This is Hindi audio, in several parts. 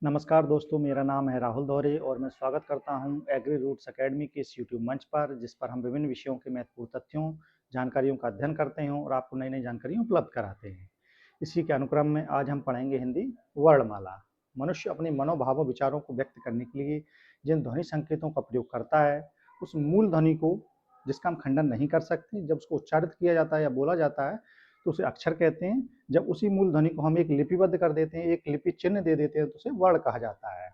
नमस्कार दोस्तों, मेरा नाम है राहुल दौरे और मैं स्वागत करता हूं एग्री रूट्स एकेडमी के इस यूट्यूब मंच पर, जिस पर हम विभिन्न विषयों के महत्वपूर्ण तथ्यों, जानकारियों का अध्ययन करते हैं और आपको नई नई जानकारियाँ उपलब्ध कराते हैं। इसी के अनुक्रम में आज हम पढ़ेंगे हिंदी वर्णमाला। मनुष्य अपने मनोभावों विचारों को व्यक्त करने के लिए जिन ध्वनि संकेतों का प्रयोग करता है, उस मूल ध्वनि को जिसका हम खंडन नहीं कर सकते, जब उसको उच्चारित किया जाता है या बोला जाता है तो उसे अक्षर कहते हैं। जब उसी मूल ध्वनि को हम एक लिपिबद्ध कर देते हैं, एक लिपि चिन्ह दे देते हैं, तो उसे वर्ण कहा जाता है।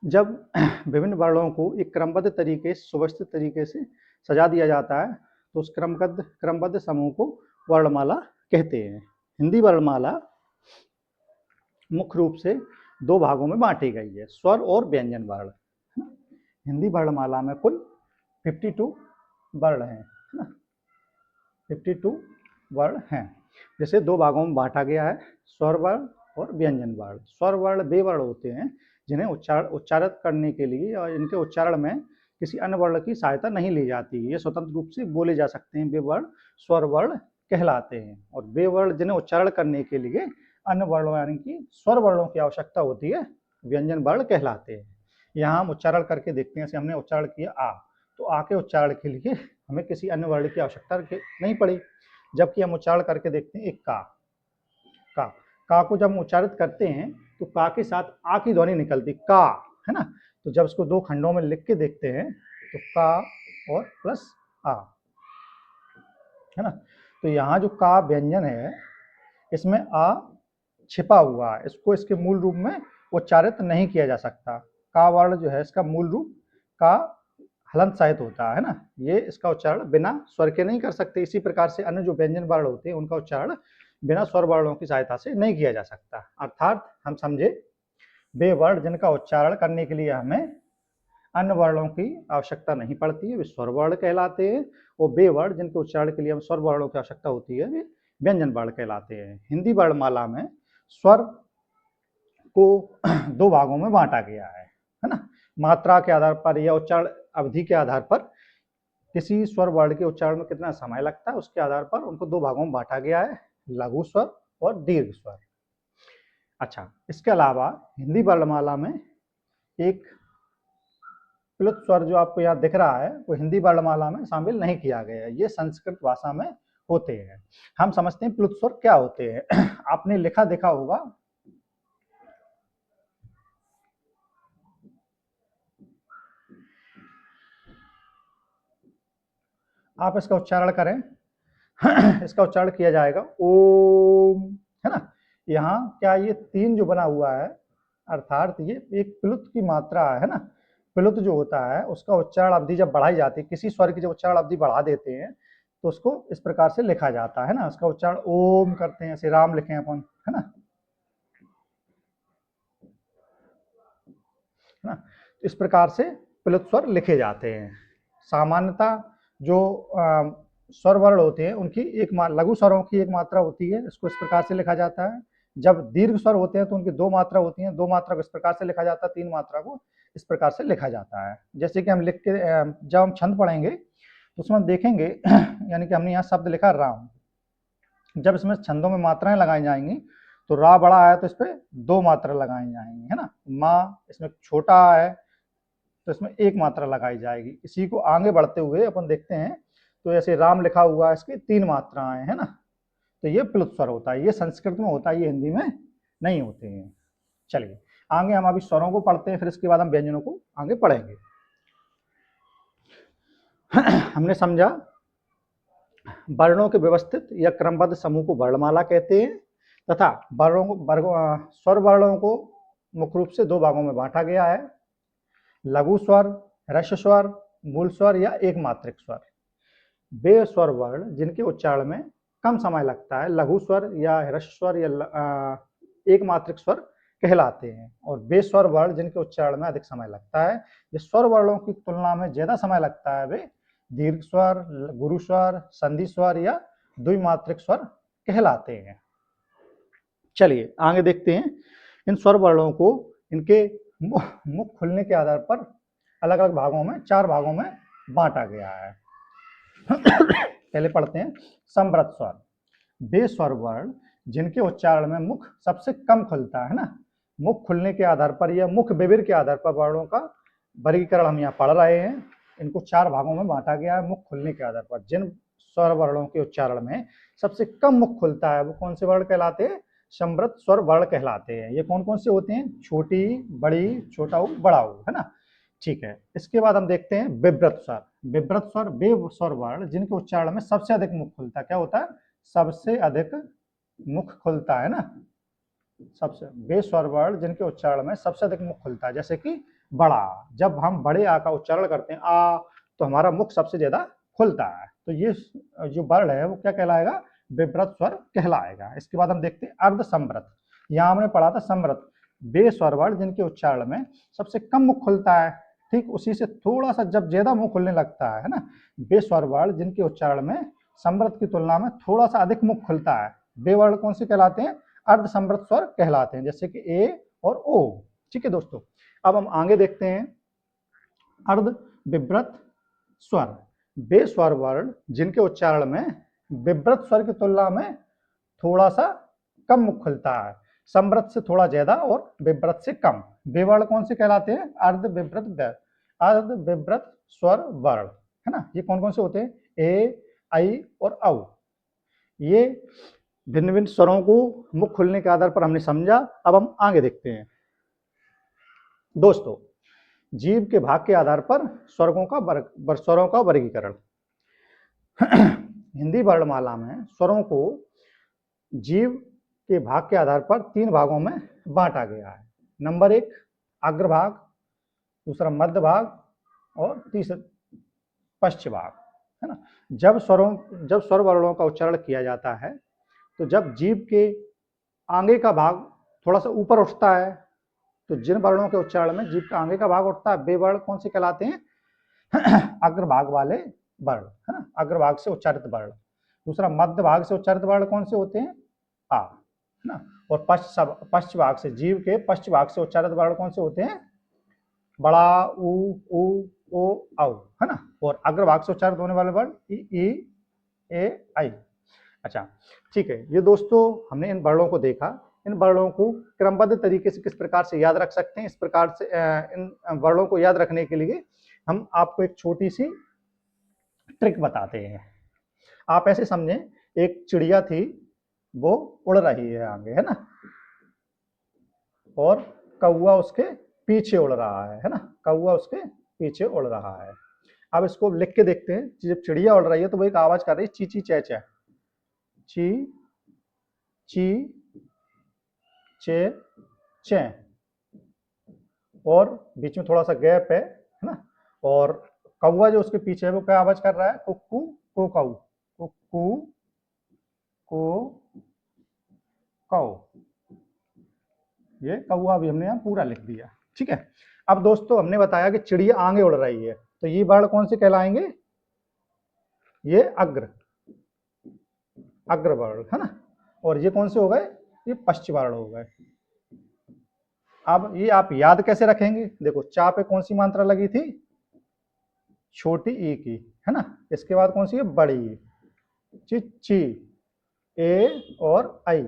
जब विभिन्न वर्णों को एक क्रमबद्ध तरीके से, सुव्यवस्थित तरीके से सजा दिया जाता है, तो उस क्रमबद्ध समूह को वर्णमाला कहते हैं। हिंदी वर्णमाला मुख्य रूप से दो भागों में बांटी गई है, स्वर और व्यंजन वर्ण। हिंदी वर्णमाला में कुल 52 वर्ण हैं, 52 वर्ण हैं। जैसे दो भागों में बांटा गया है, स्वर वर्ण और व्यंजन वर्ण। स्वर वर्ण वे वर्ण होते हैं जिन्हें उच्चारित करने के लिए और इनके उच्चारण में किसी अन्य वर्ण की सहायता नहीं ली जाती। ये स्वतंत्र रूप से बोले जा सकते हैं, वे वर्ण स्वर वर्ण कहलाते हैं। और वे वर्ण जिन्हें उच्चारण करने के लिए अन्य वर्णों यानी कि स्वर वर्णों की आवश्यकता होती है, व्यंजन वर्ण कहलाते हैं। यहाँ हम उच्चारण करके देखते हैं। जैसे हमने उच्चारण किया आ, तो आ के उच्चारण के लिए हमें किसी अन्य वर्ण की आवश्यकता नहीं पड़ी। जबकि हम उच्चारण करके देखते हैं एक का को जब हम उच्चारित करते हैं तो का के साथ आ की ध्वनि निकलती, का, है ना। तो जब इसको दो खंडों में लिख के देखते हैं तो का और प्लस आ, है ना। तो यहाँ जो का व्यंजन है, इसमें आ छिपा हुआ है, इसको इसके मूल रूप में उच्चारित नहीं किया जा सकता। का वर्ण जो है इसका मूल रूप का हलंत सहित होता है ना। ये इसका उच्चारण बिना स्वर के नहीं कर सकते। इसी प्रकार से अन्य जो व्यंजन वर्ण होते हैं उनका उच्चारण बिना स्वर वर्णों की सहायता से नहीं किया जा सकता। अर्थात हम समझे, वे वर्ण जिनका उच्चारण करने के लिए हमें अन्य वर्णों की आवश्यकता नहीं पड़ती है, वे स्वर वर्ण कहलाते हैं। और वे वर्ण जिनके उच्चारण के लिए हमें स्वर वर्णों की आवश्यकता होती है, वे व्यंजन वर्ण कहलाते हैं। हिंदी वर्णमाला में स्वर को दो भागों में बांटा गया है ना। मात्रा के आधार पर या उच्चारण अवधि के आधार पर, किसी स्वर वर्ण के उच्चारण में कितना समय लगता है उसके आधार पर उनको दो भागों में बांटा गया है, लघु स्वर और दीर्घ स्वर। अच्छा, इसके अलावा हिंदी वर्णमाला में एक प्लुत स्वर जो आपको यहाँ दिख रहा है, वो हिंदी वर्णमाला में शामिल नहीं किया गया है। ये संस्कृत भाषा में होते हैं। हम समझते हैं प्लुत स्वर क्या होते हैं। आपने लिखा देखा होगा, आप इसका उच्चारण करें। इसका उच्चारण किया जाएगा ओम, है ना। यहाँ क्या ये तीन जो बना हुआ है, अर्थात ये एक प्लुत की मात्रा है ना। प्लुत जो होता है उसका उच्चारण अवधि जब बढ़ाई जाती है, किसी स्वर की जब उच्चारण अवधि बढ़ा देते हैं तो उसको इस प्रकार से लिखा जाता है ना। उसका उच्चारण ओम करते हैं, ऐसे राम लिखें अपन, है ना। इस प्रकार से प्लुत स्वर लिखे जाते हैं। सामान्यतः जो स्वर वर्ण होते हैं उनकी एक लघु स्वरों की एक मात्रा होती है, इसको इस प्रकार से लिखा जाता है। जब दीर्घ स्वर होते हैं तो उनकी दो मात्रा होती हैं, दो मात्रा को इस प्रकार से लिखा जाता है, तीन मात्रा को इस प्रकार से लिखा जाता है। जैसे कि हम लिख के जब हम छंद पढ़ेंगे तो उसमें हम देखेंगे यानी कि हमने यहाँ शब्द लिखा राम, जब इसमें छंदों में मात्राएं लगाई जाएंगी तो रा बड़ा है तो इस पर दो मात्रा लगाई जाएंगी, है ना। माँ इसमें छोटा है तो इसमें एक मात्रा लगाई जाएगी। इसी को आगे बढ़ते हुए अपन देखते हैं तो ऐसे राम लिखा हुआ है, इसकी तीन मात्राएं, है ना। तो ये प्लुत स्वर होता है, ये संस्कृत में होता है, ये हिंदी में नहीं होते हैं। चलिए आगे हम अभी स्वरों को पढ़ते हैं, फिर इसके बाद हम व्यंजनों को आगे पढ़ेंगे। हमने समझा वर्णों के व्यवस्थित या क्रमबद्ध समूह को वर्णमाला कहते हैं, तथा स्वर वर्णों को मुख्य रूप से दो भागों में बांटा गया है, लघु स्वर, ह्रस्व स्वर, मूल स्वर या एक मात्रिक स्वर। वे स्वर वर्ण जिनके उच्चारण में कम समय लगता है, लघु स्वर या ह्रस्व स्वर या एक मात्रिक स्वर कहलाते हैं। और वे स्वर वर्ण जिनके उच्चारण में अधिक समय लगता है, ये स्वर वर्णों की तुलना में ज्यादा समय लगता है, वे दीर्घ स्वर, गुरु स्वर, संधि स्वर या द्विमात्रिक स्वर कहलाते हैं। चलिए आगे देखते हैं। इन स्वर वर्णों को इनके मुख खुलने के आधार पर अलग अलग भागों में, चार भागों में बांटा गया है। पहले पढ़ते हैं समव्रत स्वर। वे स्वर वर्ण जिनके उच्चारण में मुख सबसे कम खुलता है ना, मुख खुलने के आधार पर या मुख विविर के आधार पर वर्णों का वर्गीकरण हम यहाँ पढ़ रहे हैं। इनको 4 भागों में बांटा गया है मुख खुलने के आधार पर। जिन स्वर वर्णों के उच्चारण में सबसे कम मुख खुलता है वो कौन से वर्ण कहलाते हैं? समृद्ध स्वर वर्ण कहलाते हैं। ये कौन कौन से होते हैं? छोटी, बड़ी, छोटा ऊ, बड़ा ऊ, है ना। ठीक है, इसके बाद हम देखते हैं विव्रत स्वर। विव्रत स्वर वे स्वर वर्ण जिनके उच्चारण में सबसे अधिक मुख खुलता है। क्या होता है? सबसे अधिक मुख खुलता है ना। सबसे वे स्वर वर्ण जिनके उच्चारण में सबसे अधिक मुख खुलता है। जैसे कि बड़ा, जब हम बड़े आ का उच्चारण करते हैं आ, तो हमारा मुख सबसे ज्यादा खुलता है। तो ये जो वर्ण है वो क्या कहलाएगा? विव्रत स्वर कहलाएगा। इसके बाद हम देखते हैं अर्ध समृद्ध। यहाँ हमने पढ़ा था समृद्ध, वे स्वर वर्ण जिनके उच्चारण में सबसे कम मुख खुलता है। ठीक उसी से थोड़ा सा जब ज्यादा मुख खुलने लगता है ना, वे स्वर वर्ण जिनके उच्चारण में समृद्ध की तुलना में थोड़ा सा अधिक मुख खुलता है, वे वर्ण कौन से कहलाते हैं? अर्ध समृद्ध स्वर कहलाते हैं। जैसे कि ए और ओ। ठीक है दोस्तों, अब हम आगे देखते हैं अर्ध विव्रत स्वर। वे स्वर वर्ण जिनके उच्चारण में विव्रत स्वर की तुलना में थोड़ा सा कम मुख खुलता है, समृद्ध से थोड़ा ज्यादा और विव्रत से कम। वे वर्ण कौन से कहलाते हैं? अर्ध विव्रत स्वर वर्ण, है ना। ये कौन कौन से होते हैं? ए, आई और औ। ये भिन्न भिन्न स्वरों को मुख खुलने के आधार पर हमने समझा। अब हम आगे देखते हैं दोस्तों, जीव के भाग के आधार पर स्वरों का वर्गीकरण। हिंदी वर्णमाला में स्वरों को जीव के भाग के आधार पर 3 भागों में बांटा गया है। नंबर 1 अग्रभाग, दूसरा मध्य भाग और तीसरा पश्च भाग, है ना। जब स्वर वर्णों का उच्चारण किया जाता है तो जब जीभ के आगे का भाग थोड़ा सा ऊपर उठता है, तो जिन वर्णों के उच्चारण में जीभ का आगे का भाग उठता है वे वर्ण कौन से कहलाते हैं? अग्रभाग वाले वर्ण, है ना, अग्रभाग से उच्चारित वर्ण। दूसरा मध्य भाग से उच्चारित वर्ण कौन से होते हैं? आ, है ना। और पश्च भाग से, जीभ के पश्च भाग से उच्चारित वर्ण कौन से होते हैं? बड़ा, ऊ, ओ, औ, है ना। और अग्रभाग से उच्चारित होने वाले वर्ण ई, ए, आई। अच्छा ठीक है, ये दोस्तों हमने इन वर्णों को देखा। इन वर्णों को क्रमबद्ध तरीके से किस प्रकार से याद रख सकते हैं, इस प्रकार से इन वर्णों को याद रखने के लिए हम आपको एक छोटी सी ट्रिक बताते हैं। आप ऐसे समझें, एक चिड़िया थी, वो उड़ रही है आगे, है ना, और कौवा उसके पीछे उड़ रहा है ना, कौवा उसके पीछे उड़ रहा है। अब इसको लिख के देखते हैं। जब चिड़िया उड़ रही है तो वो एक आवाज कर रही है ची ची चे चे, ची ची चे चे, और बीच में थोड़ा सा गैप है ना। और कौवा जो उसके पीछे है वो क्या आवाज कर रहा है? कुक्कू को काऊ, कुक्कू को काऊ। ये कौवा भी हमने यहाँ पूरा लिख दिया। ठीक है, अब दोस्तों हमने बताया कि चिड़िया आगे उड़ रही है, तो ये वर्ण कौन से कहलाएंगे? ये अग्र वर्ण, है ना। और ये कौन से हो गए? ये पश्च वर्ण हो गए। अब ये आप याद कैसे रखेंगे? देखो, चा पे कौन सी मात्रा लगी थी? छोटी ई की, है ना। इसके बाद कौन सी है? बड़ी ई। ची, ए और आई।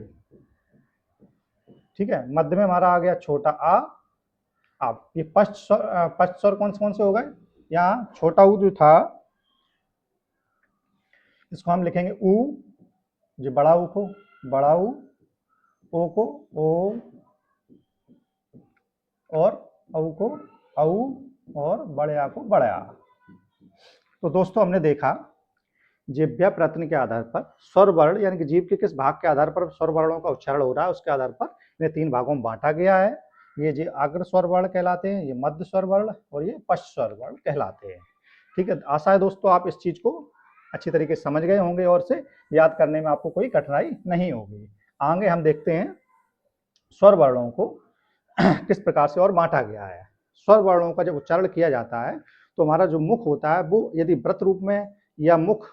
ठीक है, मध्य में हमारा आ गया छोटा आ। अब ये पश्च स्वर कौन से हो गए? यहाँ छोटा ऊ जो था इसको हम लिखेंगे ऊ, जो बड़ा ऊ को बड़ा ऊ, ओ को ओ, और औ को औ, और बड़े आ को बड़े आ। तो दोस्तों हमने देखा जिह्वा प्रयत्न के आधार पर स्वर वर्ण यानी कि जीभ के किस भाग के आधार पर स्वर वर्णों का उच्चारण हो रहा है उसके आधार पर इन्हें 3 भागों में बांटा गया है। ये जो अग्र स्वर वर्ण कहलाते हैं, ये मध्य स्वर वर्ण और ये पश्च स्वर वर्ण कहलाते हैं। ठीक है, आशा है दोस्तों आप इस चीज को अच्छी तरीके से समझ गए होंगे और से याद करने में आपको कोई कठिनाई नहीं होगी। आगे हम देखते हैं स्वर वर्णों को किस प्रकार से और बांटा गया है। स्वर वर्णों का जब उच्चारण किया जाता है तो हमारा जो मुख होता है वो यदि वृत्त रूप में या मुख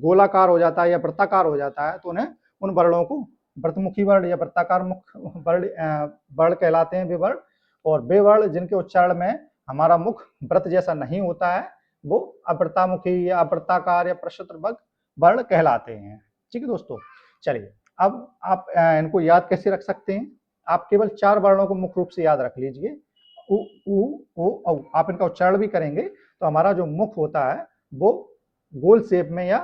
गोलाकार हो जाता है या वृत्ताकार हो जाता है तो उन्हें उन वर्णों को वृत्तमुखी वर्ण या वृत्ताकार मुख वर्ण कहलाते हैं वे वर्ण। और वे वर्ण जिनके उच्चारण में हमारा मुख वृत्त जैसा नहीं होता है वो अवृत्तामुखी या अवृत्ताकार या प्रशस्त्र वर्ण कहलाते हैं। ठीक है दोस्तों, चलिए अब आप इनको याद कैसे रख सकते हैं? आप केवल 4 वर्णों को मुख्य रूप से याद रख लीजिए, उ, ऊ, ओ, औ। आप इनका उच्चारण भी करेंगे तो हमारा जो मुख होता है वो गोल शेप में या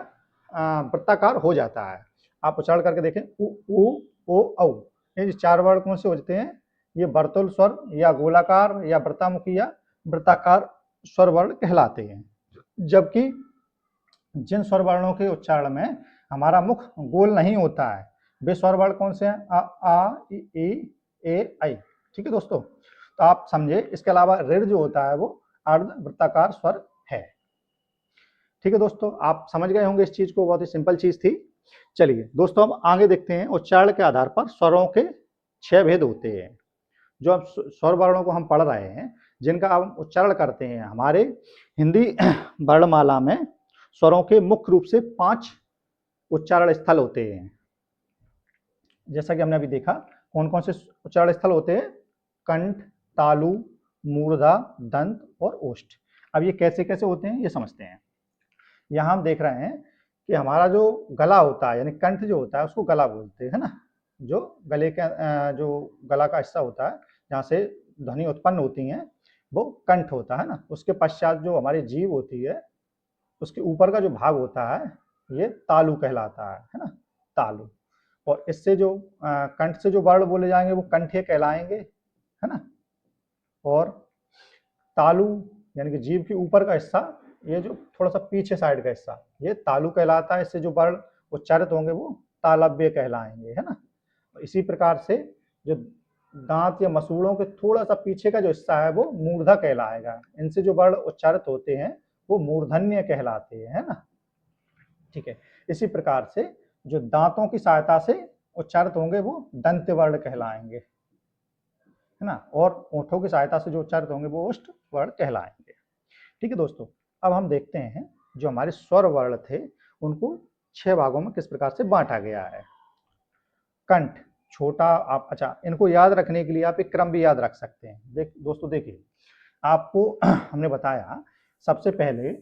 वृत्ताकार हो जाता है। आप उच्चारण करके देखें, उ, ऊ, ओ, औ। ये जो 4 वर्ण कौन से होते हैं? ये वर्तुल स्वर या गोलाकार या वृत्तामुखी या वृत्ताकार स्वर वर्ण कहलाते हैं। जबकि जिन स्वर वर्णों के उच्चारण में हमारा मुख गोल नहीं होता है वे स्वर वर्ण कौन से हैं? आ, इ, ए, ऐ। ठीक है दोस्तों, तो आप समझे। इसके अलावा ऋ जो होता है वो अर्ध वृत्ताकार स्वर है। ठीक है दोस्तों, आप समझ गए होंगे इस चीज को, बहुत ही सिंपल चीज थी। चलिए दोस्तों, हम आगे देखते हैं। उच्चारण के आधार पर स्वरों के 6 भेद होते हैं। जो अब स्वर वर्णों को हम पढ़ रहे हैं, जिनका हम उच्चारण करते हैं, हमारे हिंदी वर्णमाला में स्वरों के मुख्य रूप से 5 उच्चारण स्थल होते हैं। जैसा कि हमने अभी देखा, कौन कौन से उच्चारण स्थल होते हैं? कंठ, तालु, मूर्धा, दंत और ओष्ठ। अब ये कैसे कैसे होते हैं ये समझते हैं। यहाँ हम देख रहे हैं कि हमारा जो गला होता है, यानी कंठ जो होता है उसको गला बोलते हैं ना। जो गले के जो गला का हिस्सा होता है जहाँ से ध्वनि उत्पन्न होती हैं वो कंठ होता है ना। उसके पश्चात जो हमारी जीभ होती है उसके ऊपर का जो भाग होता है ये तालु कहलाता है ना, तालु। और इससे जो कंठ से जो वर्ण बोले जाएंगे वो कंठे कहलाएंगे, है ना। और तालु यानी कि जीभ के ऊपर का हिस्सा, ये जो थोड़ा सा पीछे साइड का हिस्सा, ये तालु कहलाता है। इससे जो वर्ण उच्चारित होंगे वो तालव्य कहलाएंगे, है ना। इसी प्रकार से जो दांत या मसूड़ों के थोड़ा सा पीछे का जो हिस्सा है वो मूर्धा कहलाएगा। इनसे जो वर्ण उच्चारित होते हैं वो मूर्धन्य कहलाते हैं, है ना। ठीक है, इसी प्रकार से जो दांतों की सहायता से उच्चारित होंगे वो दंत वर्ण कहलाएंगे, है ना। और ओठों की सहायता से जो उच्चारित होंगे वो ओष्ठ वर्ण कहलाएंगे। ठीक है दोस्तों, अब हम देखते हैं जो हमारे स्वर वर्ण थे उनको 6 भागों में किस प्रकार से बांटा गया है। कंठ छोटा, आप अच्छा इनको याद रखने के लिए आप एक क्रम भी याद रख सकते हैं। दोस्तों देखिए, आपको हमने बताया सबसे पहले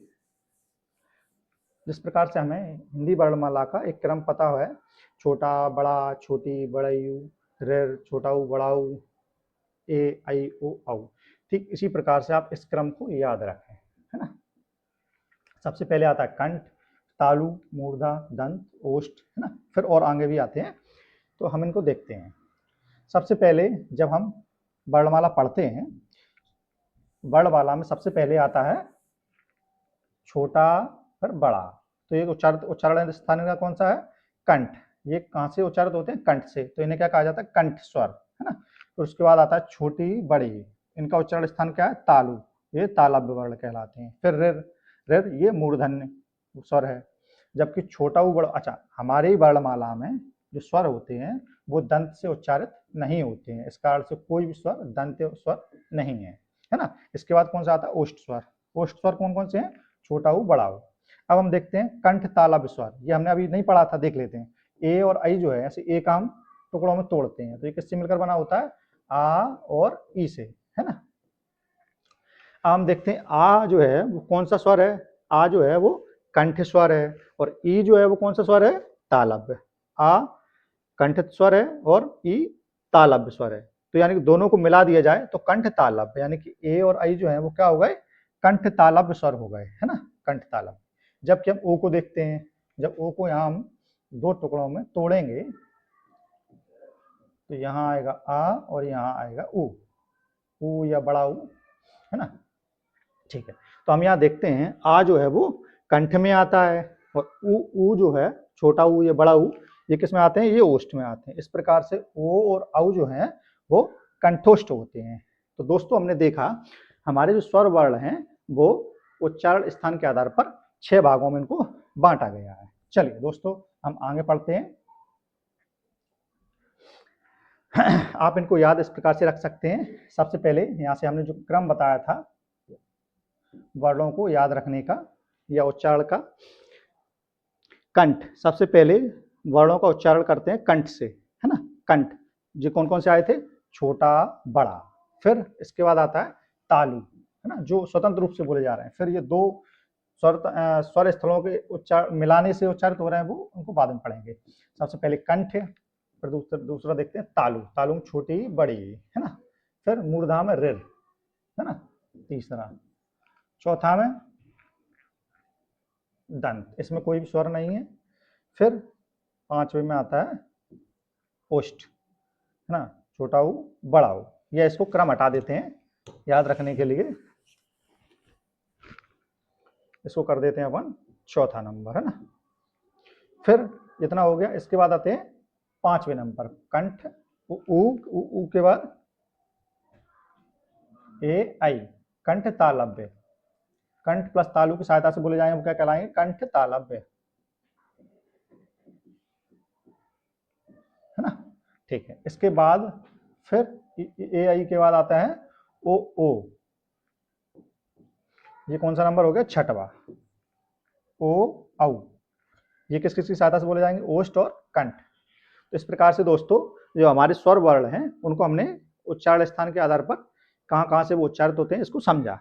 जिस प्रकार से हमें हिंदी वर्णमाला का एक क्रम पता है, छोटा, बड़ा, छोटी, बड़ायु, ऋ, छोटा ऊ, बड़ा ऊ, ए, ऐ, ओ, औ। ठीक इसी प्रकार से आप इस क्रम को याद रखें, है ना। सबसे पहले आता है कंठ, तालु, मूर्धा, दंत, ओष्ठ, है ना। फिर और आगे भी आते हैं, तो हम इनको देखते हैं। सबसे पहले जब हम वर्णमाला पढ़ते हैं, वर्णमाला में सबसे पहले आता है छोटा फिर बड़ा। तो ये उच्चारण स्थान का कौन सा है? कंठ। ये कहाँ से उच्चारित होते हैं? कंठ से। तो इन्हें क्या कहा जाता है? कंठ स्वर, है ना। तो उसके बाद आता है छोटी, बड़ी। इनका उच्चारण स्थान क्या है? तालु। ये तालव्य वर्ण कहलाते हैं। फिर ऋ, ये मूर्धन्य स्वर है। जबकि छोटा ऊ, बड़ा, अच्छा हमारी वर्णमाला में जो स्वर होते हैं वो दंत से उच्चारित नहीं होते हैं। इस कारण से कोई भी स्वर दंत स्वर नहीं है ना। इसके बाद कौन सा आता है? ओष्ठ स्वर। ओष्ठ स्वर कौन कौन से हैं? छोटा ऊ, बड़ा ऊ। अब हम देखते हैं कंठ तालव्य स्वर। ये हमने अभी नहीं पढ़ा था, देख लेते हैं। ए और आई जो है ऐसे एक हम टुकड़ों में तोड़ते हैं, तो ये किससे मिलकर बना होता है? आ और ई से, है ना। अब हम देखते हैं आ जो है वो कौन सा स्वर है? आ जो है वो कंठ स्वर है। और ई जो है वो कौन सा स्वर है? तालव्य। आ कंठ स्वर है और ई तालव्य स्वर है। तो यानी कि दोनों को मिला दिया जाए तो कंठ तालव्य, यानी कि ए और आई जो है वो क्या हो गए? कंठ तालव्य स्वर हो गए, है ना, कंठ तालव्य। जबकि हम ओ को देखते हैं, जब ओ को यहाँ हम 2 टुकड़ों में तोड़ेंगे तो यहाँ आएगा आ और यहाँ आएगा ऊ या बड़ा ऊ, है ना। ठीक है, तो हम यहाँ देखते हैं आ जो है वो कंठ में आता है और ऊ जो है छोटा ऊ या बड़ा ऊ, ये किस में आते हैं? ये ओष्ठ में आते हैं। इस प्रकार से ओ और औ जो है वो कंठोष्ठ होते हैं। तो दोस्तों हमने देखा हमारे जो स्वर वर्ण हैं वो उच्चारण स्थान के आधार पर 6 भागों में इनको बांटा गया है। चलिए दोस्तों हम आगे पढ़ते हैं। आप इनको याद इस प्रकार से रख सकते हैं। सबसे पहले यहाँ से हमने जो क्रम बताया था वर्णों को याद रखने का या उच्चारण का, कंठ सबसे पहले वर्णों का उच्चारण करते हैं कंठ से, है ना। कंठ जो कौन कौन से आए थे? छोटा, बड़ा। फिर इसके बाद आता है तालु, है ना, जो स्वतंत्र रूप से बोले जा रहे हैं। फिर ये 2 स्वर स्थलों के उच्चारण मिलाने से उच्चारित हो रहे हैं वो उनको बाद में पढ़ेंगे। सबसे पहले कंठ, फिर दूसरा देखते हैं तालु, तालु में छोटी बड़ी, है ना। फिर मूर्धा में रिर, है ना, तीसरा। चौथा में दंत, इसमें कोई भी स्वर नहीं है। फिर पांचवे में आता है ओष्ठ, है ना, छोटा ऊ बड़ा ऊ। या इसको क्रम हटा देते हैं याद रखने के लिए, इसको कर देते हैं अपन चौथा नंबर, है ना। फिर इतना हो गया। इसके बाद आते हैं पांचवें नंबर कंठ, ऊ के बाद ए आई, कंठ तालव्य। कंठ प्लस तालु की सहायता से बोले जाएंगे वो क्या कहलाएंगे, कंठ तालव्य, है ना। ठीक है, इसके बाद फिर ए आई के बाद आता है ओ ओ, ये कौन सा नंबर हो गया, छठवा। ओ औ, ये किस किस की सहायता से बोले जाएंगे, ओष्ठ और कंठ। तो इस प्रकार से दोस्तों जो हमारे स्वर वर्ण हैं उनको हमने उच्चारण स्थान के आधार पर कहां कहां से वो उच्चारित होते हैं इसको समझा।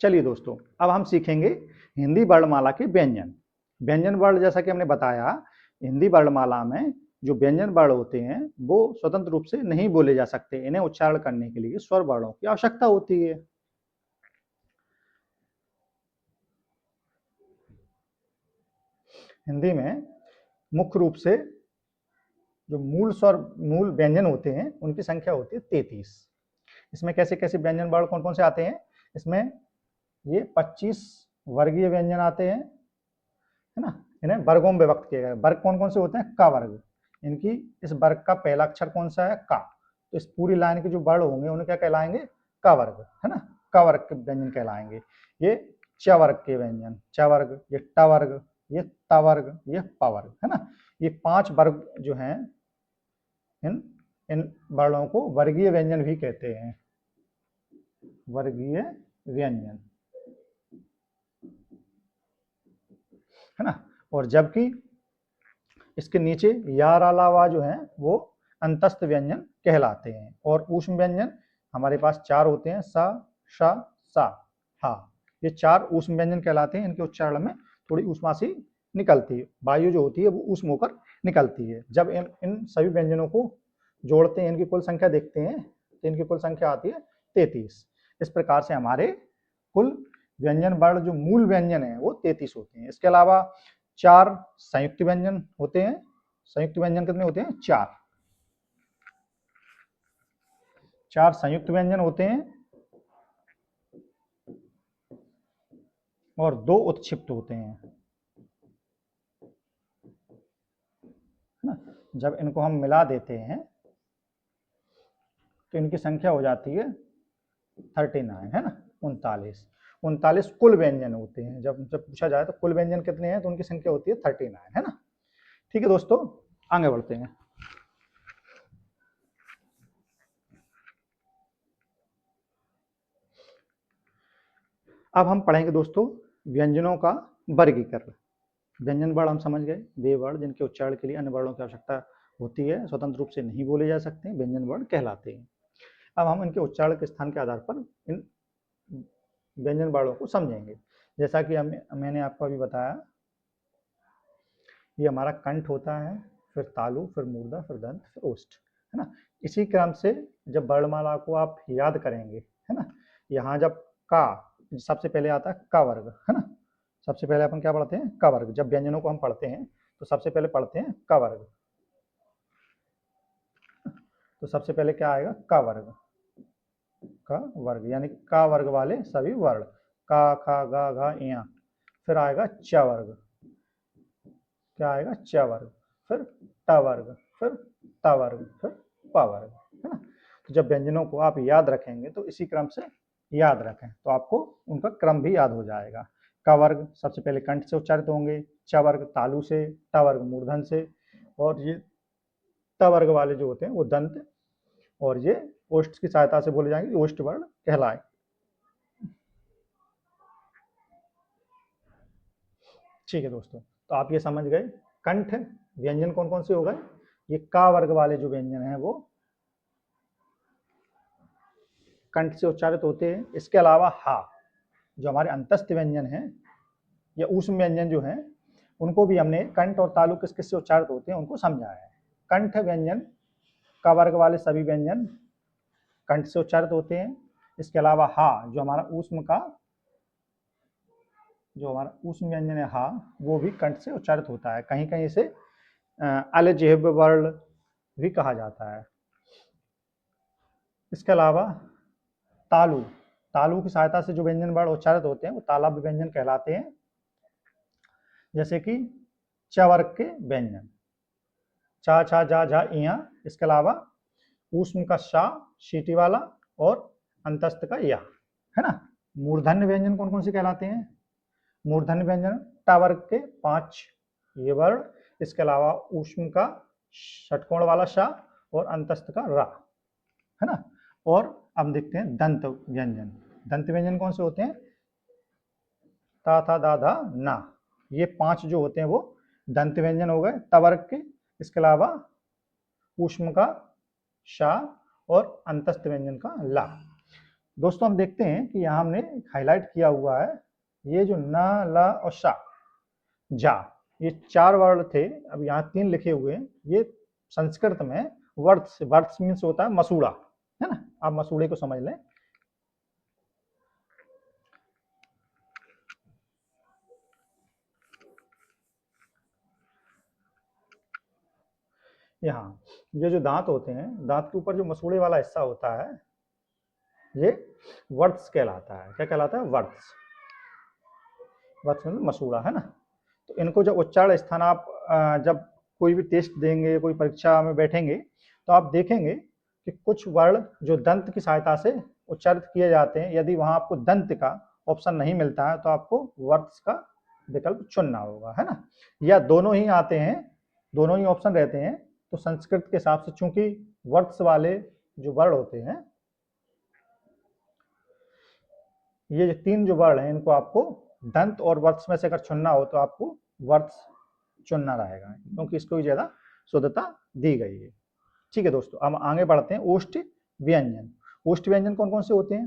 चलिए दोस्तों, अब हम सीखेंगे हिंदी वर्णमाला के व्यंजन। व्यंजन वर्ण जैसा कि हमने बताया, हिंदी वर्णमाला में जो व्यंजन वर्ण होते हैं वो स्वतंत्र रूप से नहीं बोले जा सकते, इन्हें उच्चारण करने के लिए स्वर वर्णों की आवश्यकता होती है। हिंदी में मुख्य रूप से जो मूल व्यंजन होते हैं उनकी संख्या होती है 33। इसमें कैसे कैसे व्यंजन वर्ण कौन कौन से आते हैं, इसमें ये 25 वर्गीय व्यंजन आते हैं, है ना। इन्हें वर्गों में विभक्त किया गया। वर्ग कौन कौन से होते हैं, का वर्ग। इनकी इस वर्ग का पहला अक्षर कौन सा है, का। तो इस पूरी लाइन के जो वर्ण होंगे उन्हें क्या कहलाएंगे, का वर्ग, है ना, का वर्ग के व्यंजन कहलाएंगे। ये च वर्ग के व्यंजन, च वर्ग, ये ट वर्ग, ये त वर्ग, ये प वर्ग, है ना। ये 5 वर्ग जो हैं इन वर्णों को वर्गीय व्यंजन भी कहते हैं, वर्गीय व्यंजन, है ना। और जबकि इसके नीचे या अलावा जो है वो अंतस्थ व्यंजन कहलाते हैं। और ऊष्म व्यंजन हमारे पास 4 होते हैं, सा, श, सा, हा। ये 4 ऊष्म व्यंजन कहलाते हैं। इनके उच्चारण में थोड़ी ऊष्मासी निकलती है, वायु जो होती है वो ऊष्म होकर निकलती है। जब इन सभी व्यंजनों को जोड़ते हैं, इनकी कुल संख्या देखते हैं तो इनकी कुल संख्या आती है 33। इस प्रकार से हमारे कुल व्यंजन वर्ण जो मूल व्यंजन है वो 33 होते हैं। इसके अलावा 4 संयुक्त व्यंजन होते हैं। संयुक्त व्यंजन कितने होते हैं, 4 संयुक्त व्यंजन होते हैं और 2 उत्क्षिप्त होते हैं, है ना। जब इनको हम मिला देते हैं तो इनकी संख्या हो जाती है 39, है ना, 39 कुल व्यंजन होते हैं। जब पूछा जाए तो कुल व्यंजन कितने हैं तो उनकी संख्या होती है 39, है ना। ठीक है दोस्तों, आगे बढ़ते हैं। अब हम पढ़ेंगे दोस्तों व्यंजनों का वर्गीकरण। व्यंजन वर्ण हम समझ गए, वे वर्ण जिनके उच्चारण के लिए अन्य वर्णों की आवश्यकता होती है, स्वतंत्र रूप से नहीं बोले जा सकते, व्यंजन वर्ण कहलाते हैं। अब हम इनके उच्चारण के स्थान के आधार पर इन व्यंजन वर्णों को समझेंगे। जैसा कि मैंने आपको अभी बताया, ये हमारा कंठ होता है, फिर तालु, फिर मूर्धा, फिर दंत, फिर ओष्ठ, है ना। इसी क्रम से जब वर्णमाला को आप याद करेंगे, है ना, यहाँ जब का सबसे पहले आता है का वर्ग, है ना। सबसे पहले अपन क्या पढ़ते हैं, का वर्ग। जब व्यंजनों को हम पढ़ते हैं तो सबसे पहले पढ़ते हैं का वर्ग। तो सबसे पहले क्या आएगा, का वर्ग, का वर्ग यानी का वर्ग वाले सभी वर्ण, का, खा, गा, घा, या। फिर आएगा च वर्ग, क्या आएगा, च वर्ग। फिर ट वर्ग, फिर त वर्ग, फिर प वर्ग, है ना। तो जब व्यंजनों को आप याद रखेंगे तो इसी क्रम से याद रखें तो आपको उनका क्रम भी याद हो जाएगा। क वर्ग सबसे पहले कंठ से उच्चारित होंगे, च वर्ग तालु से, ट वर्ग मूर्धन से, और ये त वर्ग वाले जो होते हैं वो दंत और ये ओष्ठ की सहायता से बोले जाएंगे, ओष्ठ वर्ण कहलाए। ठीक है दोस्तों, तो आप ये समझ गए कंठ व्यंजन कौन कौन से हो गए। ये का वर्ग वाले जो व्यंजन हैं वो कंठ से उच्चारित होते हैं। इसके अलावा हा, जो हमारे अंतस्थ व्यंजन हैं या ऊष्म व्यंजन जो हैं उनको भी हमने कंठ और तालु किस किस से उच्चारित होते हैं उनको समझा है। कंठ व्यंजन का वर्ग वाले सभी व्यंजन कंठ से उच्चारित होते हैं। इसके अलावा हा जो हमारा ऊष्म व्यंजन है हा, वो भी कंठ से उच्चारित होता है। कहीं कहीं इसे अलजिह्व वर्ण भी कहा जाता है। इसके अलावा तालु तालु की सहायता से जो व्यंजन वर्ण उच्चारित होते हैं वो तालव्य व्यंजन कहलाते हैं, जैसे कि च वर्ग के व्यंजन चा छा जा झा इया। इसके अलावा ऊष्म का शा शीटी वाला और अंतस्थ का या, है ना। मूर्धन्य व्यंजन कौन कौन से कहलाते हैं? मूर्धन्य व्यंजन टा वर्ग के 5 ये वर्ण। इसके अलावा ऊष्म का षटकोण वाला शा और अंतस्थ का रा, है ना। और अब देखते हैं दंत व्यंजन। दंत व्यंजन कौन से होते हैं? ता था दा धा ना, ये 5 जो होते हैं वो दंत व्यंजन हो गए ट वर्ग के। इसके अलावा ऊष्म का शा और अंतस्थ व्यंजन का ला। दोस्तों हम देखते हैं कि यहाँ हमने हाईलाइट किया हुआ है ये जो न ल और शा जा, ये 4 वर्ण थे, अब यहाँ 3 लिखे हुए हैं। ये संस्कृत में वर्ड्स मीन्स होता है मसूड़ा, है ना। आप मसूड़े को समझ लें। यहाँ ये जो दांत होते हैं, दांत के ऊपर जो मसूड़े वाला हिस्सा होता है ये वर्ड्स कहलाता है। क्या कहलाता है? वर्ड्स। वर्ड्स मतलब मसूड़ा, है ना। तो इनको जब उच्चारण स्थान आप जब कोई भी टेस्ट देंगे, कोई परीक्षा में बैठेंगे, तो आप देखेंगे कि कुछ वर्ण जो दंत की सहायता से उच्चारित किए जाते हैं, यदि वहां आपको दंत का ऑप्शन नहीं मिलता है तो आपको वर्ड्स का विकल्प चुनना होगा, है ना। या दोनों ही आते हैं, दोनों ही ऑप्शन रहते हैं, तो संस्कृत के हिसाब से चूंकि वर्ड्स वाले जो वर्ण होते हैं, ये 3 जो वर्ण हैं, इनको आपको दंत और वर्ड्स में से अगर चुनना हो तो आपको वर्ड्स चुनना रहेगा, क्योंकि इसको ज्यादा शुद्धता दी गई है। ठीक है दोस्तों, हम आगे बढ़ते हैं। ओष्ठ व्यंजन। ओष्ठ व्यंजन कौन कौन से होते हैं?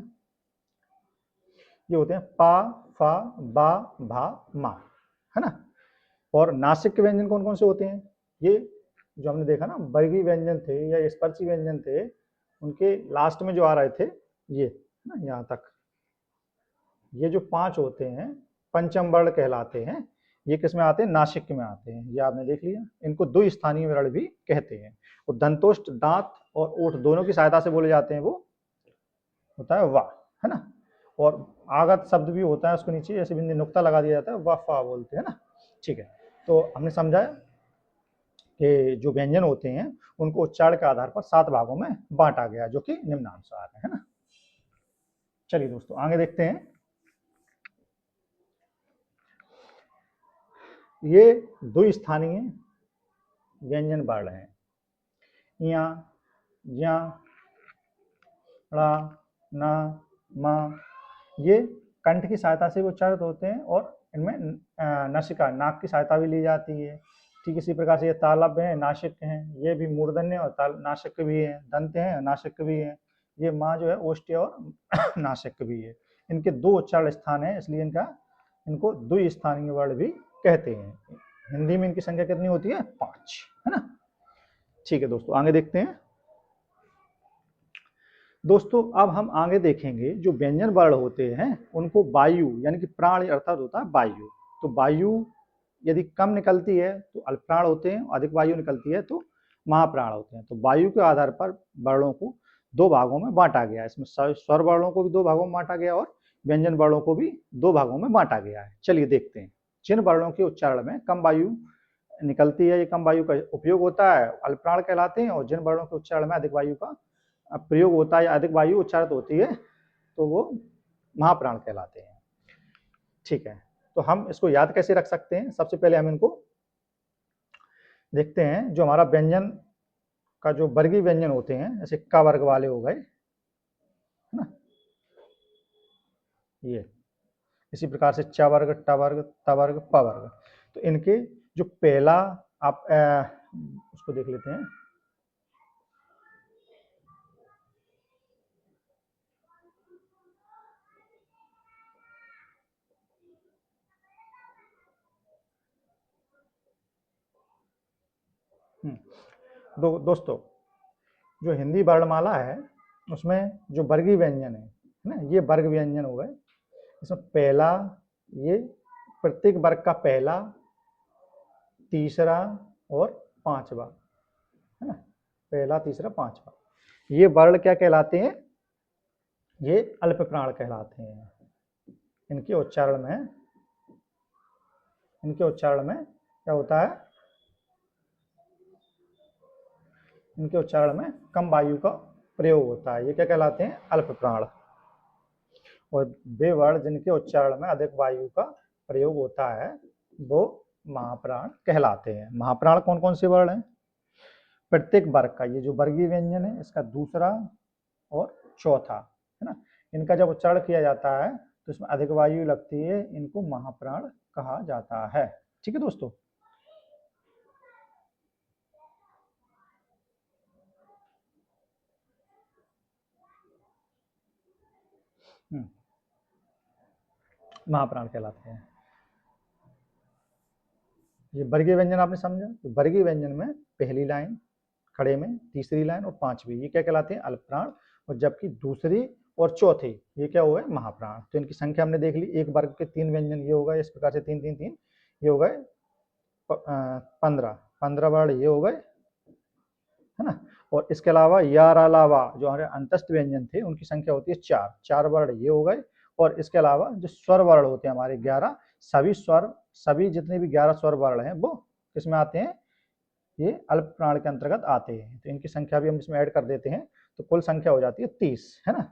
ये होते हैं पा फा बा भा मा, है ना। और नासिक के व्यंजन कौन कौन से होते हैं? ये जो हमने देखा ना, वर्गीय व्यंजन थे या स्पर्शी व्यंजन थे, उनके लास्ट में जो आ रहे थे ये ना, यहाँ तक ये जो 5 होते हैं पंचम वर्ण कहलाते हैं। ये किस में आते हैं? नासिक में आते हैं। ये आपने देख लिया। इनको द्वि स्थानीय वर्ण भी कहते हैं। और दंतोष्ठ दांत और ओठ दोनों की सहायता से बोले जाते हैं, वो होता है वा, है ना। और आगत शब्द भी होता है उसको नीचे ऐसे बिंदु नुक्ता लगा दिया जाता है, वा फा बोलते हैं ना। ठीक है, तो हमने समझा कि जो व्यंजन होते हैं उनको उच्चारण के आधार पर 7 भागों में बांटा गया, जो कि निम्नानुसार है ना। चलिए दोस्तों आगे देखते हैं। ये दो स्थानीय व्यंजन वर्ण हैं, या ज्या ड़ा ना मा। ये कंठ की सहायता से भी उच्चारित होते हैं और इनमें नासिका नाक की सहायता भी ली जाती है। ठीक इसी प्रकार से ये तालव्य है, नासिक हैं, ये भी मूर्धन्य और नासिक भी है, दंत है नासिक भी है। ये माँ जो है ओष्ठ्य और नासिक भी है। इनके 2 उच्चारण स्थान है, इसलिए इनको द्विस्थानीय वर्ण भी कहते हैं। हिंदी में इनकी संख्या कितनी होती है? 5, है ना। ठीक है दोस्तों आगे देखते हैं। दोस्तों अब हम आगे देखेंगे जो व्यंजन वर्ण होते हैं उनको वायु यानी कि प्राण अर्थात होता है वायु। तो वायु यदि कम निकलती है तो अल्प प्राण होते हैं, अधिक वायु निकलती है तो महाप्राण होते हैं। तो वायु के आधार पर वर्णों को 2 भागों में बांटा गया है। इसमें स्वर वर्णों को भी 2 भागों में बांटा गया और व्यंजन वर्णों को भी 2 भागों में बांटा गया है। चलिए देखते हैं। जिन वर्णों के उच्चारण में कम वायु निकलती है, ये कम वायु का उपयोग होता है, अल्प प्राण कहलाते हैं। और जिन वर्णों के उच्चारण में अधिक वायु का प्रयोग होता है या अधिक वायु उच्चारित होती है तो वो महाप्राण कहलाते हैं। ठीक है, तो हम इसको याद कैसे रख सकते हैं? सबसे पहले हम इनको देखते हैं। जो हमारा व्यंजन का जो वर्गीय व्यंजन होते हैं, जैसे क वर्ग वाले हो गए, है ना, ये इसी प्रकार से च वर्ग, ट वर्ग, त वर्ग, प वर्ग। तो इनके जो पहला आप उसको देख लेते हैं। दोस्तों, जो हिंदी वर्णमाला है उसमें जो वर्गीय व्यंजन है ना, ये वर्ग व्यंजन हो गए। इसमें पहला, ये प्रत्येक वर्ग का पहला, तीसरा और पांचवा, है ना, पहला, तीसरा, पांचवा, ये वर्ण क्या कहलाते हैं? ये अल्प प्राण कहलाते हैं। इनके उच्चारण में क्या होता है? इनके उच्चारण में कम वायु का प्रयोग होता है। ये क्या कहलाते हैं? अल्प प्राण। और वे वर्ण जिनके उच्चारण में अधिक वायु का प्रयोग होता है वो महाप्राण कहलाते हैं। महाप्राण कौन कौन से वर्ण हैं? प्रत्येक वर्ग का, ये जो वर्गीय व्यंजन है इसका दूसरा और चौथा, है ना, इनका जब उच्चारण किया जाता है तो इसमें अधिक वायु लगती है, इनको महाप्राण कहा जाता है। ठीक है दोस्तों। महाप्राण कहलाते हैं। ये वर्गीय व्यंजन आपने समझा। तो वर्गीय व्यंजन में पहली लाइन खड़े में, तीसरी लाइन और पांचवी, ये क्या कहलाते हैं? अल्प प्राण। और जबकि दूसरी और चौथे ये क्या हुए? महाप्राण। तो इनकी संख्या हमने देख ली, एक वर्ग के 3 व्यंजन ये हो गए, इस प्रकार से 3 3 3 ये हो गए 15 वर्ण ये हो गए, है ना। और इसके अलावा यार अलावा जो हमारे अंतस्थ व्यंजन थे उनकी संख्या होती है 4 वर्ण ये हो गए। और इसके अलावा जो स्वर वर्ण होते हैं हमारे 11, सभी स्वर, सभी जितने भी 11 स्वर वर्ण हैं वो किसमें आते हैं? ये अल्प प्राण के अंतर्गत आते हैं। तो इनकी संख्या भी हम इसमें ऐड कर देते हैं तो कुल संख्या हो जाती है 30, है ना।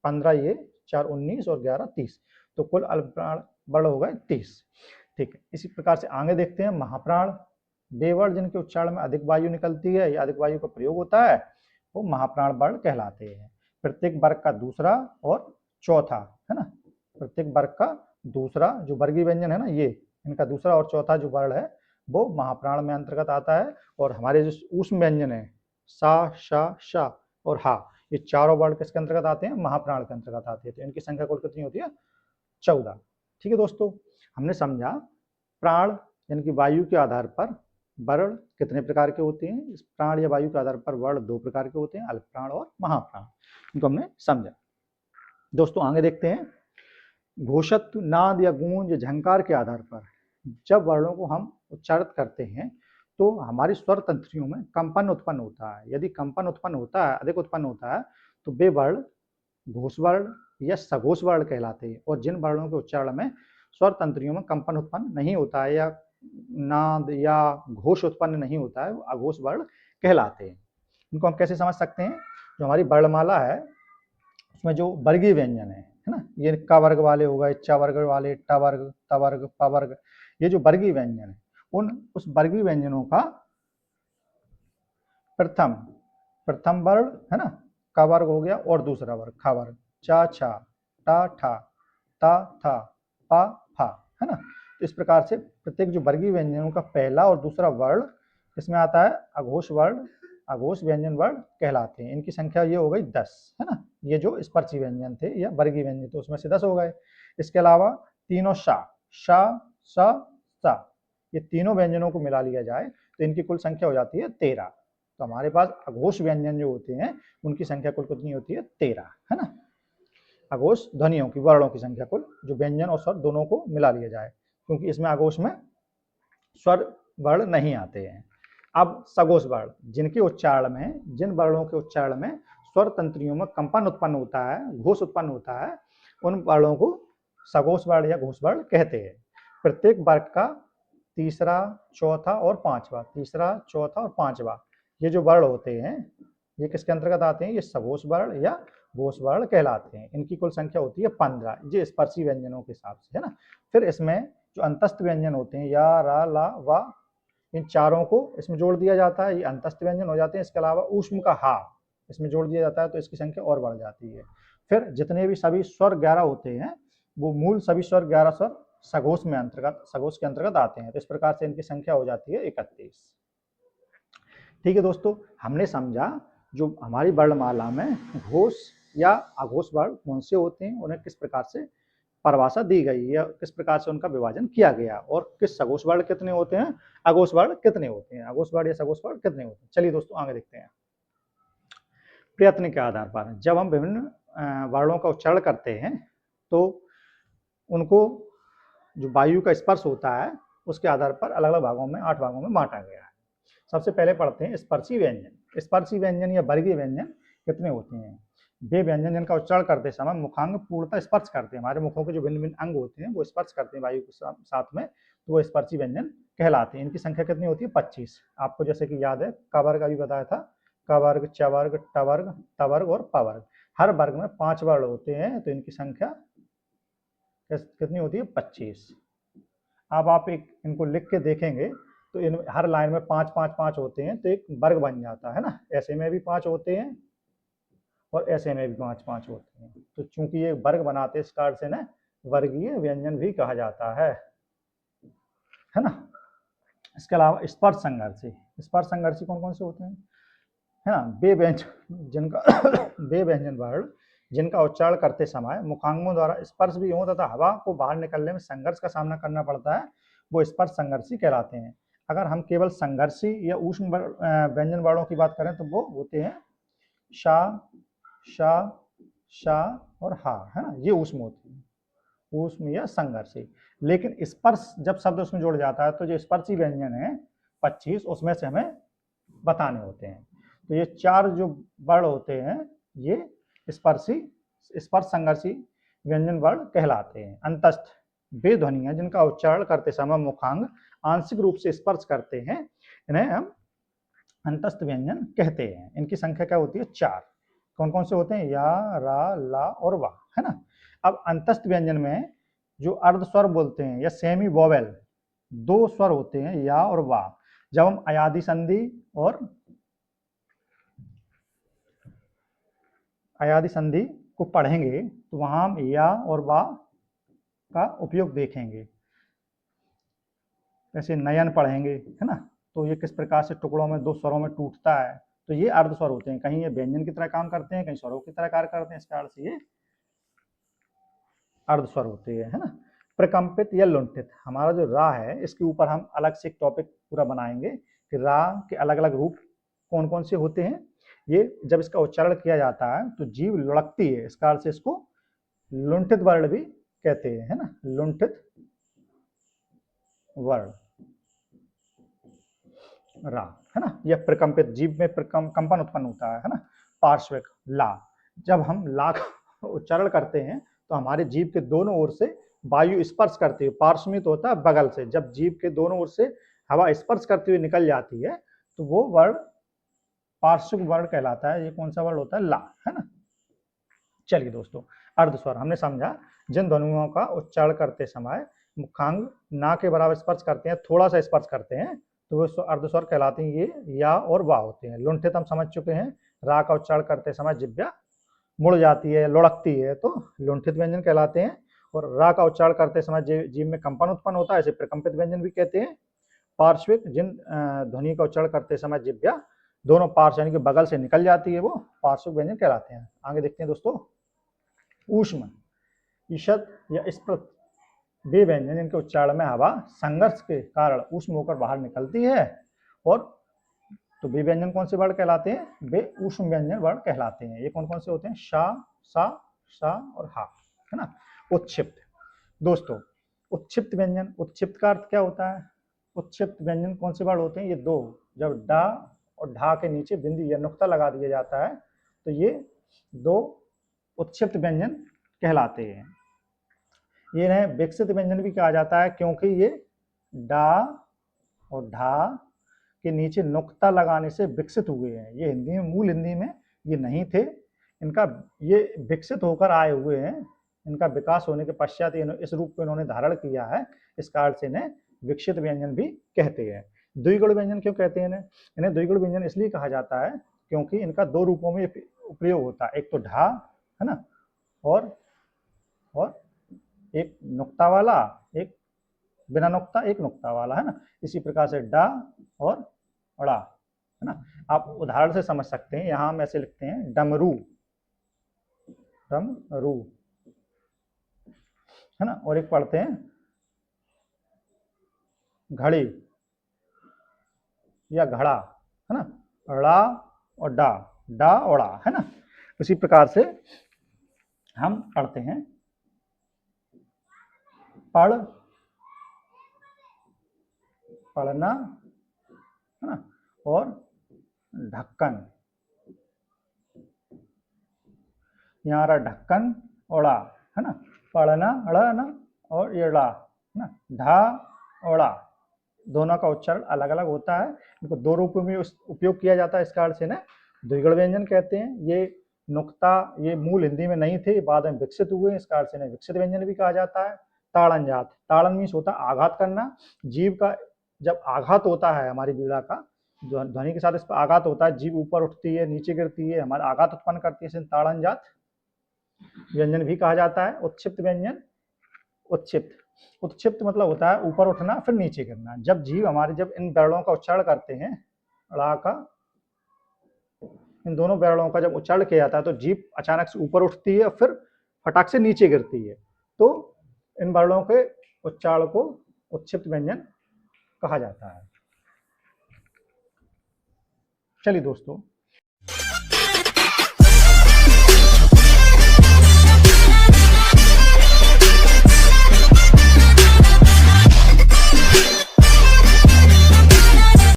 15 ये, 4 19 और 11 30, तो कुल अल्प प्राण वर्ण हो गए 30। ठीक है, इसी प्रकार से आगे देखते हैं महाप्राण। वे वर्ण जिनके उच्चारण में अधिक वायु निकलती है या अधिक वायु का प्रयोग होता है वो महाप्राण वर्ण कहलाते हैं। प्रत्येक वर्ग का दूसरा और चौथा, है ना, प्रत्येक वर्ग का दूसरा जो वर्गीय व्यंजन है ना, ये इनका दूसरा और चौथा जो वर्ण है वो महाप्राण में अंतर्गत आता है। और हमारे जो ऊष्म व्यंजन है सा, शा, शा और हा, ये चारों वर्ण किसके अंतर्गत आते हैं? महाप्राण के अंतर्गत आते हैं। तो इनकी संख्या कुल कितनी होती है? 14। ठीक है दोस्तों, हमने समझा प्राण यानी कि वायु के आधार पर वर्ण कितने प्रकार के होते हैं। इस प्राण या वायु के आधार पर वर्ण 2 प्रकार के होते हैं, अल्प प्राण और महाप्राण, इनको हमने समझा। दोस्तों आगे देखते हैं, घोषत्व, नाद या गूंज, झंकार के आधार पर जब वर्णों को हम उच्चारित करते हैं तो हमारी स्वर तंत्रियों में कंपन उत्पन्न होता है। यदि कंपन उत्पन्न होता है, अधिक उत्पन्न होता है, तो वे वर्ण घोष वर्ण या सघोष वर्ण कहलाते हैं। और जिन वर्णों के उच्चारण में स्वर तंत्रियों में कंपन उत्पन्न नहीं होता है या नाद या घोष उत्पन्न नहीं होता है वो अघोष वर्ण कहलाते हैं। इनको हम कैसे समझ सकते हैं? जो हमारी वर्णमाला है उसमें जो वर्गीय व्यंजन है ना, ये क वर्ग वाले हो गए, च वर्ग वाले, ट वर्ग, त वर्ग, प वर्ग, ये जो वर्गीय व्यंजन है उस वर्गीय व्यंजनों का प्रथम वर्ण, है ना, क वर्ग हो गया, और दूसरा वर्ग ख वर्ग, चा छा, टा ठा, ता था, पा फा, है ना। तो इस प्रकार से प्रत्येक जो वर्गीय व्यंजनों का पहला और दूसरा वर्ण इसमें आता है अघोष वर्ण, अघोष व्यंजन वर्ण कहलाते हैं। इनकी संख्या ये हो गई 10, है ना। ये जो स्पर्शी व्यंजन थे या वर्गीय व्यंजन थे उसमें से 10 हो गए। इसके अलावा तीनों शा, शा, सा, सा, ये तीनों व्यंजनों को मिला लिया जाए तो इनकी कुल संख्या हो जाती है 13। तो हमारे पास अघोष व्यंजन जो होते हैं उनकी संख्या कुल कितनी होती है? 13, है ना। अघोष ध्वनियों की, वर्णों की संख्या कुल, जो व्यंजन और स्वर दोनों को मिला लिया जाए, क्योंकि इसमें अघोष में स्वर वर्ण नहीं आते हैं। अब सघोष वर्ण, जिनके उच्चारण में, जिन वर्णों के उच्चारण में स्वर तंत्रियों में कंपन उत्पन्न होता है, घोष उत्पन्न होता है, उन वर्णों को सघोष वर्ण या घोष वर्ण कहते हैं। प्रत्येक वर्ग का तीसरा, चौथा और पांचवा, तीसरा, चौथा और पांचवा, ये जो वर्ण होते हैं ये किसके अंतर्गत आते हैं? ये सघोष वर्ण या घोष वर्ण कहलाते हैं। इनकी कुल संख्या होती है 15, ये स्पर्शी व्यंजनों के हिसाब से, है ना। फिर इसमें जो अंतस्थ व्यंजन होते हैं या, रा, ला, वा, इन चारों को इसमें जोड़ दिया जाता है, ये अंतस्थ व्यंजन हो जाते हैं। इसके अलावा ऊष्म का हा इसमें जोड़ दिया जाता है तो इसकी संख्या और बढ़ जाती है। फिर जितने भी सभी स्वर 11 होते हैं वो मूल सभी स्वर 11 स्वर सघोष में अंतर्गत, सघोष के अंतर्गत आते हैं। तो इस प्रकार से इनकी संख्या हो जाती है 31। ठीक है दोस्तों, हमने समझा जो हमारी वर्णमाला में घोष या अघोष वर्ण कौन से होते हैं, उन्हें किस प्रकार से परिभाषा दी गई या किस प्रकार से उनका विभाजन किया गया और किस सघोष वर्ण कितने होते हैं, अघोष वर्ण कितने होते हैं, अघोष वर्ण या सघोष वर्ण कितने होते हैं। चलिए दोस्तों आगे देखते हैं। प्रयत्न के आधार पर जब हम विभिन्न वर्णों का उच्चारण करते हैं तो उनको जो वायु का स्पर्श होता है उसके आधार पर अलग अलग भागों में 8 भागों में बांटा गया है। सबसे पहले पढ़ते हैं स्पर्शी व्यंजन। स्पर्शी व्यंजन या वर्गीय व्यंजन कितने होते हैं? वे व्यंजन जिनका उच्चारण करते समय मुखांग पूर्णतः स्पर्श करते हैं, हमारे मुखों के जो भिन्न भिन्न अंग होते हैं वो स्पर्श करते हैं वायु के साथ में, तो वो स्पर्शी व्यंजन कहलाते हैं। इनकी संख्या कितनी होती है? 25। आपको जैसे कि याद है क वर्ग अभी बताया था, क वर्ग, च वर्ग, ट वर्ग, त वर्ग और प वर्ग। हर वर्ग में 5 वर्ण होते हैं, तो इनकी संख्या कितनी होती है? 25। अब आप इनको लिख के देखेंगे तो इन हर लाइन में 5 5 5 होते हैं, तो एक वर्ग बन जाता है ना। ऐसे में भी 5 होते हैं और ऐसे में भी 5 5 होते हैं, तो चूंकि ये वर्ग बनाते इस कारण से ना वर्गीय व्यंजन भी कहा जाता है ना। इसके अलावा स्पर्श संघर्षी। स्पर्श संघर्षी कौन कौन से होते हैं? है ना, वे व्यंजन जिनका वे व्यंजन वर्ण जिनका उच्चारण करते समय मुखांगों द्वारा स्पर्श भी हो तथा हवा को बाहर निकलने में संघर्ष का सामना करना पड़ता है, वो स्पर्श संघर्षी कहलाते हैं। अगर हम केवल संघर्षी या ऊष्म व्यंजन वर्णों की बात करें तो वो होते हैं शा, शा, शा और हा, है ना, ये ऊष्म होती है, ऊष्म या संघर्षी। लेकिन स्पर्श जब शब्द उसमें जोड़ जाता है तो जो स्पर्शी व्यंजन है 25 उसमें से हमें बताने होते हैं। तो ये 4 जो वर्ण होते हैं ये स्पर्श संघर्षी व्यंजन वर्ण कहलाते हैं। अंतस्थ वे ध्वनियां जिनका उच्चारण करते समय मुखांग आंशिक रूप से स्पर्श करते हैं, इन्हें हम अंतस्थ व्यंजन कहते हैं। इनकी संख्या क्या होती है? 4। कौन कौन से होते हैं? या, रा, ला और वा, है ना। अब अंतस्थ व्यंजन में जो अर्ध स्वर बोलते हैं या सेमी वोवेल, 2 स्वर होते हैं या और वा। जब हम अयादि संधि को पढ़ेंगे तो वहां हम या और वा का उपयोग देखेंगे। जैसे नयन पढ़ेंगे, है ना, तो ये किस प्रकार से टुकड़ों में 2 स्वरों में टूटता है, तो ये अर्ध स्वर होते हैं। कहीं ये व्यंजन की तरह काम करते हैं, कहीं स्वरों की तरह कार्य करते हैं, इस कारण से ये अर्ध स्वर होते हैं, है ना। प्रकंपित या लुंठित, हमारा जो रा है इसके ऊपर हम अलग से एक टॉपिक पूरा बनाएंगे कि रा के अलग अलग रूप कौन कौन से होते हैं। ये जब इसका उच्चारण किया जाता है तो जीभ लुढ़कती है, इस कारण से इसको लुंठित वर्ण भी कहते हैं, है ना, लुंठित वर्ण रा, है ना। यह प्रकंपित, जीभ में कंपन उत्पन्न होता है ना। पार्श्विक ला, जब हम ला का उच्चारण करते हैं तो हमारे जीभ के दोनों ओर से वायु स्पर्श करती है। पार्श्विक होता है बगल से, जब जीभ के दोनों ओर से हवा स्पर्श करती हुई निकल जाती है तो वो वर्ण पार्श्विक वर्ण कहलाता है। ये कौन सा वर्ण होता है? ला, है ना। चलिए दोस्तों, अर्ध स्वर हमने समझा जिन ध्वनियों का उच्चारण करते समय मुखांग ना के बराबर स्पर्श करते हैं, थोड़ा सा स्पर्श करते हैं, तो वो अर्ध स्वर कहलाते हैं। ये या और वा होते हैं। लुंठित हम समझ चुके हैं, रा का उच्चारण करते समय जिह्वा मुड़ जाती है, लुढ़कती है, तो लुंठित व्यंजन कहलाते हैं। और रा का उच्चारण करते समय जीभ में कंपन उत्पन्न होता है, इसे प्रकंपित व्यंजन भी कहते हैं। पार्श्विक, जिन ध्वनि का उच्चारण करते समय जिह्वा दोनों पार्श्व यानी कि बगल से निकल जाती है, वो पार्श्विक व्यंजन कहलाते हैं। आगे देखते हैं दोस्तों, ऊष्म, ईषद या स्पृत, वे व्यंजन जिनके उच्चारण में हवा संघर्ष के कारण ऊष्म होकर बाहर निकलती है। और तो वे व्यंजन कौन से वर्ण कहलाते हैं? वे ऊष्म व्यंजन वर्ण कहलाते हैं। ये कौन कौन से होते हैं? शा, सा, सा और हा, है ना। उत्क्षिप्त दोस्तों, उत्क्षिप्त व्यंजन, उत्क्षिप्त का अर्थ क्या होता है? उत्क्षिप्त व्यंजन कौन से वर्ण होते हैं? ये 2, जब डा और ढा के नीचे बिंदु या नुक्ता लगा दिया जाता है तो ये 2 उत्क्षिप्त व्यंजन कहलाते हैं। ये इन्हें विकसित व्यंजन भी कहा जाता है क्योंकि ये डा और ढा के नीचे नुक्ता लगाने से विकसित हुए हैं। ये हिंदी में, मूल हिंदी में ये नहीं थे, इनका ये विकसित होकर आए हुए हैं। इनका विकास होने के पश्चात इस रूप को इन्होंने धारण किया है, इस कारण से इन्हें विकसित व्यंजन भी कहते हैं। द्विगुण व्यंजन क्यों कहते हैं इन्हें? इन्हें द्विगुण व्यंजन इसलिए कहा जाता है क्योंकि इनका 2 रूपों में उपयोग होता है, एक तो ढा, है ना, और एक नुक्ता वाला, एक बिना नुक्ता, एक नुक्ता वाला, है ना। इसी प्रकार से डा और अड़ा, है ना। आप उदाहरण से समझ सकते हैं, यहां हम ऐसे लिखते हैं डमरू, डमरू, है ना, और एक पढ़ते हैं घड़ी या घड़ा, है ना, ड़ा और डा ओड़ा, है ना। उसी प्रकार से हम पढ़ते हैं पढ़, पढ़ना, है ना, और ढक्कन, यहाँ रहा ढक्कन ओड़ा, है ना, पढ़ना अड़ना और ये ड़ा, है ना, ढा ओड़ा, दोनों का उच्चारण अलग अलग होता है। इनको दो रूपों में उपयोग किया जाता है इस कारण से ना द्विगुण व्यंजन कहते हैं। ये नुक्ता ये मूल हिंदी में नहीं थे, बाद में विकसित हुए, इस कारण से इन्हें विकसित व्यंजन भी कहा जाता है। ताड़न जात, ताड़न मीन्स होता है आघात करना, जीव का जब आघात होता है हमारी बीड़ा का ध्वनि के साथ इस पर आघात होता है, जीव ऊपर उठती है नीचे गिरती है, हमारा आघात उत्पन्न करती है, ताड़न जात व्यंजन भी कहा जाता है। उत्क्षिप्त व्यंजन, उत्क्षिप्त उत्क्षिप्त मतलब होता है ऊपर उठना फिर नीचे गिरना। जब जीव हमारे जब इन बैरलों का उच्चारण करते हैं, ड़ा का, इन दोनों बैरलों का जब उच्चारण किया जाता है तो जीभ अचानक से ऊपर उठती है और फिर फटाक से नीचे गिरती है, तो इन बैरलों के उच्चारण को उत्क्षिप्त व्यंजन कहा जाता है। चलिए दोस्तों,